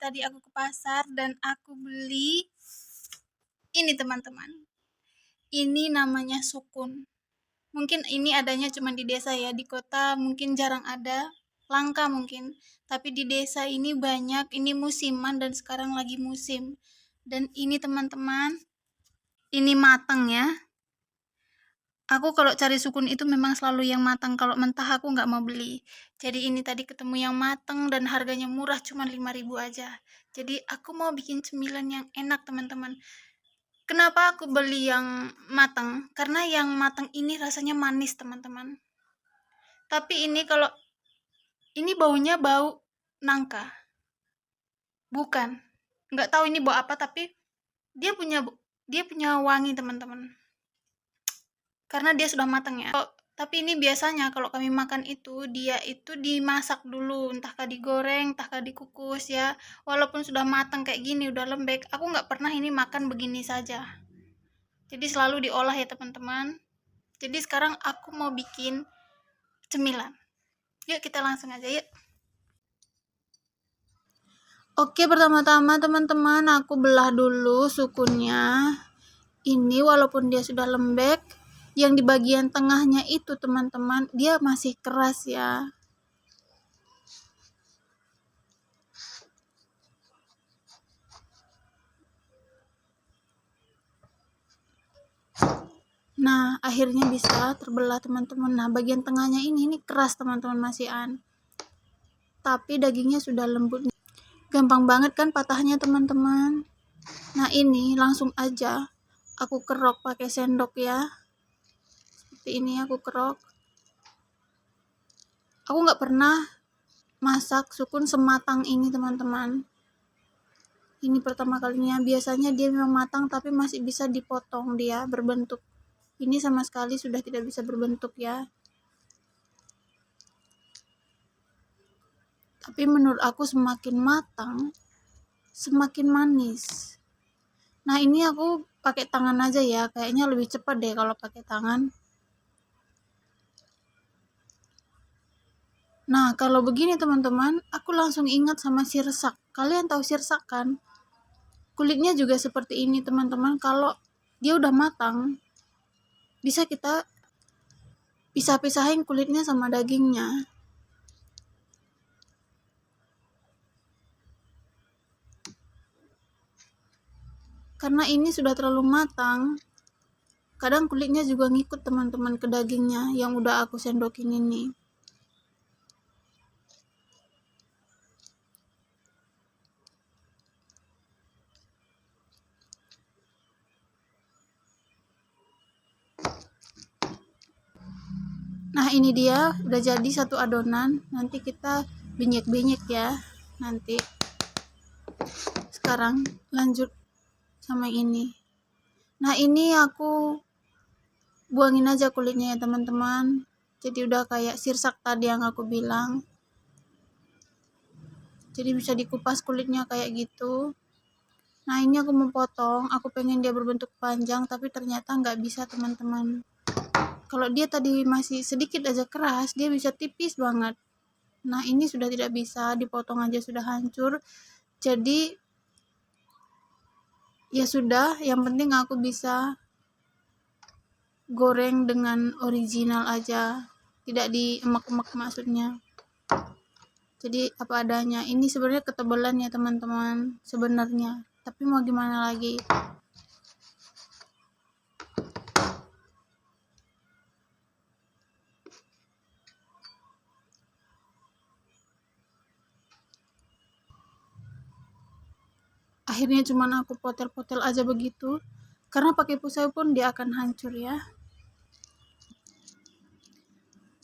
tadi aku ke pasar dan aku beli ini teman-teman. Ini namanya sukun. Mungkin ini adanya cuma di desa ya, di kota mungkin jarang ada, langka mungkin. Tapi di desa ini banyak, ini musiman dan sekarang lagi musim. Dan ini teman-teman, ini matang ya. Aku kalau cari sukun itu memang selalu yang matang, kalau mentah aku nggak mau beli. Jadi ini tadi ketemu yang matang dan harganya murah, cuma 5.000 aja. Jadi aku mau bikin cemilan yang enak teman-teman. Kenapa aku beli yang matang? Karena yang matang ini rasanya manis teman-teman. Tapi ini kalau ini baunya bau nangka. Bukan. Nggak tahu ini bau apa tapi dia punya wangi teman-teman. Karena dia sudah matang ya. Tapi ini biasanya kalau kami makan itu dia itu dimasak dulu, entahkah digoreng, entahkah dikukus ya. Walaupun sudah matang kayak gini, udah lembek, aku nggak pernah ini makan begini saja. Jadi selalu diolah ya teman-teman. Jadi sekarang aku mau bikin cemilan. Yuk kita langsung aja yuk. Oke, pertama-tama teman-teman aku belah dulu sukunnya. Ini walaupun dia sudah lembek, yang di bagian tengahnya itu teman-teman dia masih keras ya. Nah akhirnya bisa terbelah teman-teman. Nah bagian tengahnya ini keras teman-teman masihan, tapi dagingnya sudah lembut. Gampang banget kan patahnya teman-teman. Nah ini langsung aja aku kerok pakai sendok ya. Seperti ini aku kerok. Aku nggak pernah masak sukun sematang ini teman-teman. Ini pertama kalinya. Biasanya dia memang matang tapi masih bisa dipotong dia berbentuk. Ini sama sekali sudah tidak bisa berbentuk ya. Tapi menurut aku semakin matang semakin manis. Nah ini aku pakai tangan aja ya, kayaknya lebih cepat deh kalau pakai tangan. Nah kalau begini teman-teman, aku langsung ingat sama sirsak. Kalian tahu sirsak kan? Kulitnya juga seperti ini teman-teman. Kalau dia udah matang, bisa kita pisah-pisahin kulitnya sama dagingnya. Karena ini sudah terlalu matang, kadang kulitnya juga ngikut teman-teman ke dagingnya yang udah aku sendokin ini. Nah ini dia udah jadi satu adonan. Nanti kita benyek-benyek ya nanti. Sekarang lanjut sama ini. Nah ini aku buangin aja kulitnya ya teman-teman. Jadi udah kayak sirsak tadi yang aku bilang. Jadi bisa dikupas kulitnya kayak gitu. Nah ini aku mau potong. Aku pengen dia berbentuk panjang tapi ternyata nggak bisa teman-teman. Kalau dia tadi masih sedikit aja keras, dia bisa tipis banget. Nah ini sudah tidak bisa, dipotong aja sudah hancur. Jadi ya sudah, yang penting aku bisa goreng dengan original aja, tidak diemek-emek maksudnya. Jadi apa adanya. Ini sebenarnya ketebalan ya teman-teman sebenarnya, tapi mau gimana lagi. Akhirnya cuman aku potel-potel aja begitu, karena pakai pisau pun dia akan hancur ya.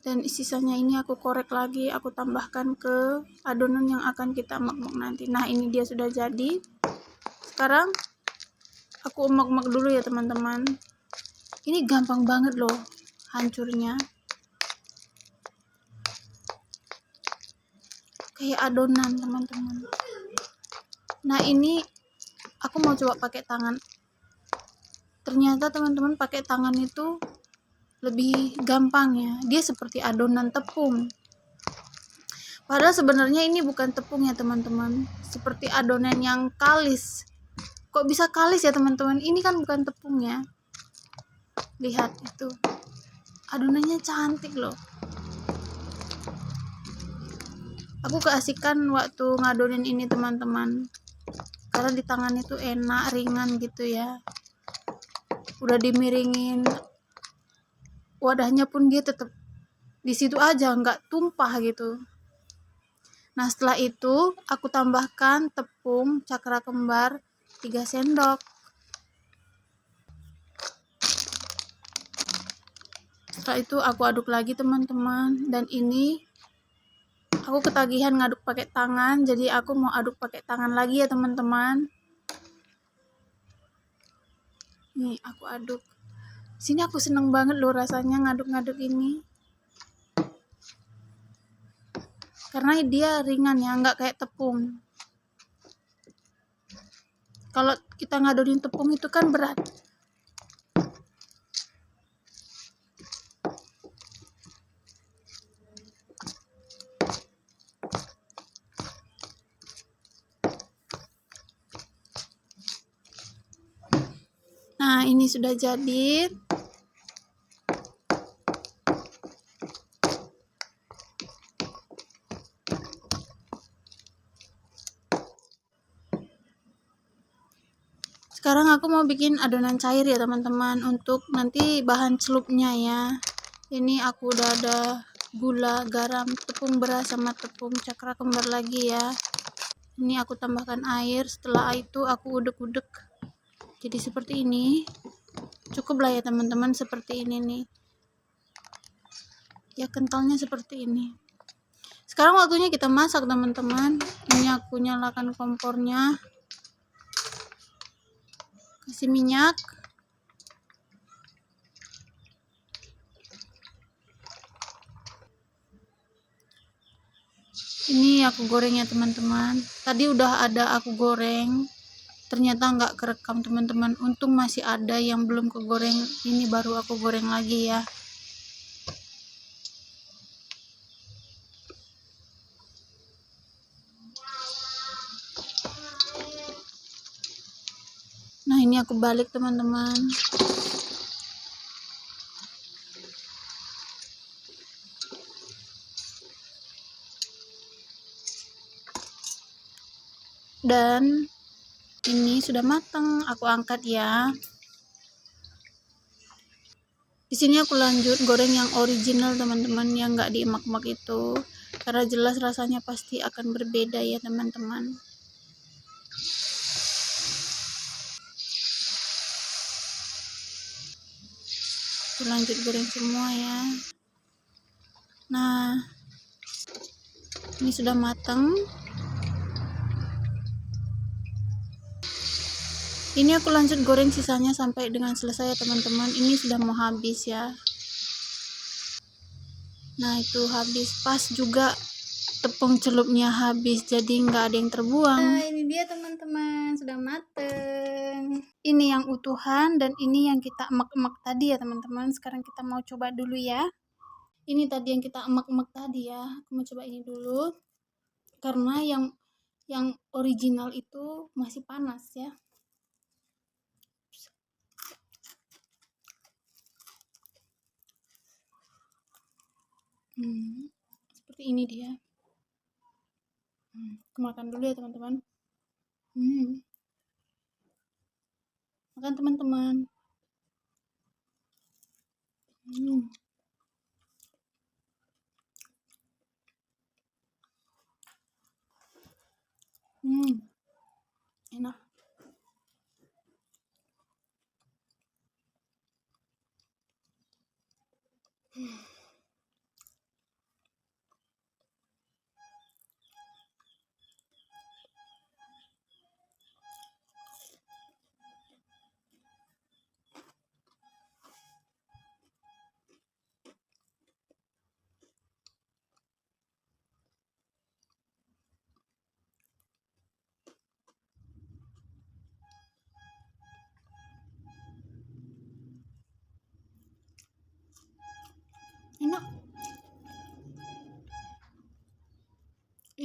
Dan sisanya ini aku korek lagi, aku tambahkan ke adonan yang akan kita emek-emek nanti. Nah ini dia sudah jadi. Sekarang aku emek-emek dulu ya teman-teman. Ini gampang banget loh hancurnya, kayak adonan teman-teman. Nah ini aku mau coba pakai tangan. Ternyata teman-teman pakai tangan itu lebih gampang ya, dia seperti adonan tepung. Padahal sebenarnya ini bukan tepung ya teman-teman, seperti adonan yang kalis. Kok bisa kalis ya teman-teman? Ini kan bukan tepung ya. Lihat itu, adonannya cantik loh. Aku keasikan waktu ngadonin ini teman-teman, karena di tangan itu enak, ringan gitu ya. Udah dimiringin wadahnya pun dia tetap di situ aja, nggak tumpah gitu. Nah setelah itu aku tambahkan tepung cakra kembar 3 sendok. Setelah itu aku aduk lagi teman-teman, dan ini aku ketagihan ngaduk pakai tangan, jadi aku mau aduk pakai tangan lagi ya teman-teman. Nih aku aduk. Sini aku seneng banget loh rasanya ngaduk-ngaduk ini, karena dia ringan ya, nggak kayak tepung. Kalau kita ngadonin tepung itu kan berat. Nah ini sudah jadi. Sekarang aku mau bikin adonan cair ya teman-teman, untuk nanti bahan celupnya ya. Ini aku udah ada gula, garam, tepung beras, sama tepung cakra kembar lagi ya. Ini aku tambahkan air, setelah itu aku udek-udek jadi seperti ini. Cukup lah ya teman-teman, seperti ini nih ya, kentalnya seperti ini. Sekarang waktunya kita masak teman-teman. Ini aku nyalakan kompornya, kasih minyak. Ini aku goreng ya teman-teman. Tadi udah ada aku goreng, ternyata nggak kerekam teman-teman. Untung masih ada yang belum kegoreng, ini baru aku goreng lagi ya. Nah ini aku balik teman-teman. Dan ini sudah matang, aku angkat ya. Di sini aku lanjut goreng yang original teman-teman, yang nggak diemak-emak itu, karena jelas rasanya pasti akan berbeda ya teman-teman. Aku lanjut goreng semua ya. Nah ini sudah matang. Ini aku lanjut goreng sisanya sampai dengan selesai ya teman-teman. Ini sudah mau habis ya. Nah itu habis, pas juga tepung celupnya habis, jadi nggak ada yang terbuang. Nah ini dia teman-teman, sudah mateng. Ini yang utuhan, dan ini yang kita emak-emak tadi ya teman-teman. Sekarang kita mau coba dulu ya. Ini tadi yang kita emak-emak tadi ya. Aku mau coba ini dulu, karena yang original itu masih panas ya. Seperti ini dia. Aku makan dulu ya teman-teman. Makan teman-teman. Enak.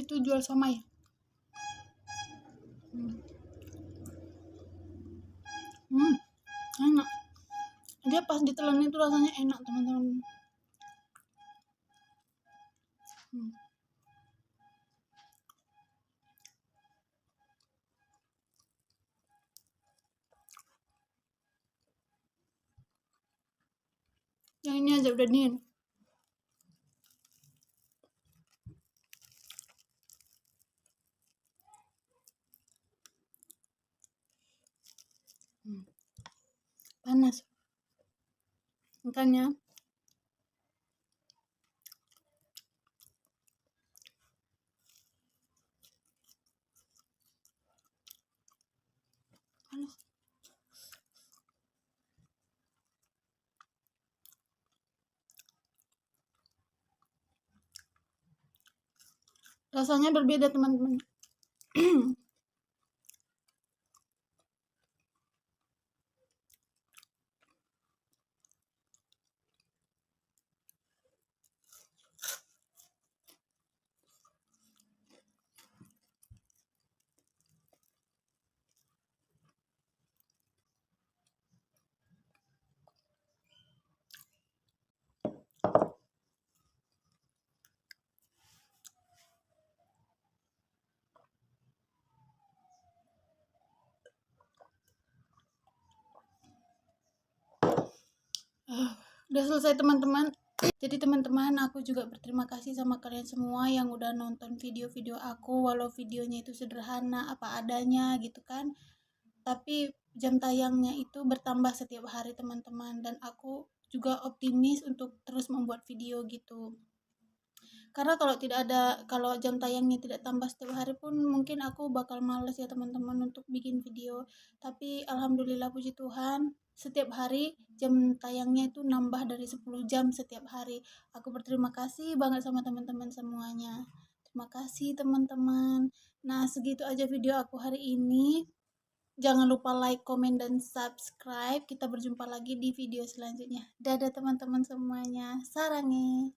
itu jual somai. Enak. Dia pas ditelan itu rasanya enak teman-teman. Yang ini aja udah dingin. Panas. Makanya panas. Rasanya berbeda teman-teman. Udah selesai teman-teman. Jadi teman-teman, aku juga berterima kasih sama kalian semua yang udah nonton video-video aku, walau videonya itu sederhana apa adanya gitu kan. Tapi jam tayangnya itu bertambah setiap hari teman-teman, dan aku juga optimis untuk terus membuat video gitu. Karena kalau jam tayangnya tidak tambah setiap hari pun mungkin aku bakal males ya teman-teman untuk bikin video. Tapi alhamdulillah puji Tuhan, setiap hari jam tayangnya itu nambah dari 10 jam setiap hari. Aku berterima kasih banget sama teman-teman semuanya. Terima kasih teman-teman. Nah, segitu aja video aku hari ini. Jangan lupa like, komen, dan subscribe. Kita berjumpa lagi di video selanjutnya. Dadah teman-teman semuanya. Sarangi.